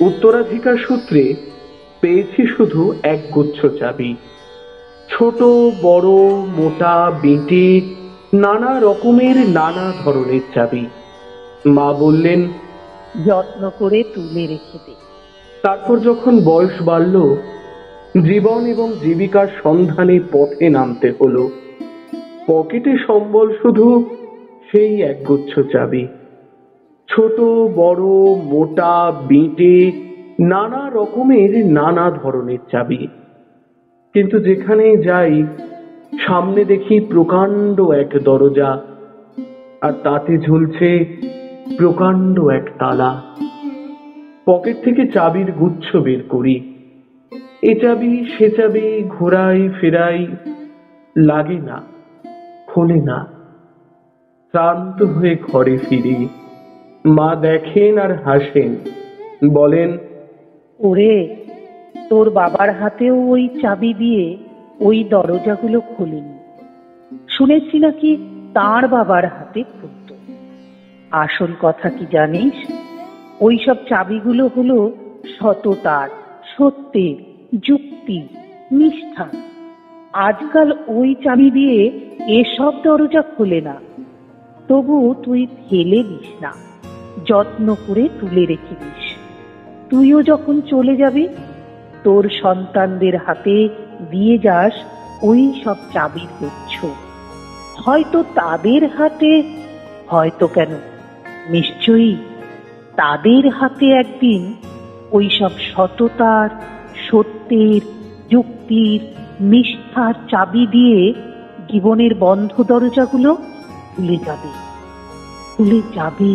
উত্তরাধিকার সূত্রে পেয়েছি শুধু এক গুচ্ছ চাবি, ছোট বড় মোটা বেঁটে নানা রকমের নানা ধরনের চাবি। মা বললেন, যত্ন করে তুলে রেখে দে। তারপর যখন বয়স বাড়ল, জীবন এবং জীবিকার সন্ধানে পথে নামতে হলো। পকেটে সম্বল শুধু সেই একগুচ্ছ চাবি, ছোট বড় মোটা বেঁটে নানা রকমের নানা ধরনের চাবি। কিন্তু যেখানেই যাই সামনে দেখি প্রকাণ্ড এক দরজা, আর তাতে ঝুলছে প্রকাণ্ড এক তালা। পকেট থেকে চাবির গুচ্ছ বের করি, এ চাবি সে চাবি ঘোরাই ফেরাই, লাগে না, খোলে না। ক্লান্ত হয়ে ঘরে ফিরি। মা দেখেন আর হাসেন, বলেন, ওরে, তোর বাবার হাতেও ওই চাবি দিয়ে ওই দরজাগুলো খোলেনি। শুনেছি নাকি তার বাবার হাতে খুলতো। আসল কথা কি জানিস? ওই সব চাবিগুলো হলো সততার, সত্যের, যুক্তি, নিষ্ঠা। আজকাল ওই চাবি দিয়ে এসব দরজা খোলে না। তবু তুই ফেলে দিস না, যত্ন করে তুলে রেখে দিস। তুইও যখন চলে যাবি, তোর সন্তানদের হাতে দিয়ে যাস ওই সব চাবির গুচ্ছ। হয়তো তাদের হাতে, হয়তো কেন, নিশ্চয়ই তাদের হাতে একদিন ওই সব সততার, সত্যের, যুক্তির, নিষ্ঠার চাবি দিয়ে জীবনের বন্ধ দরজাগুলো খুলে যাবে, খুলে যাবে।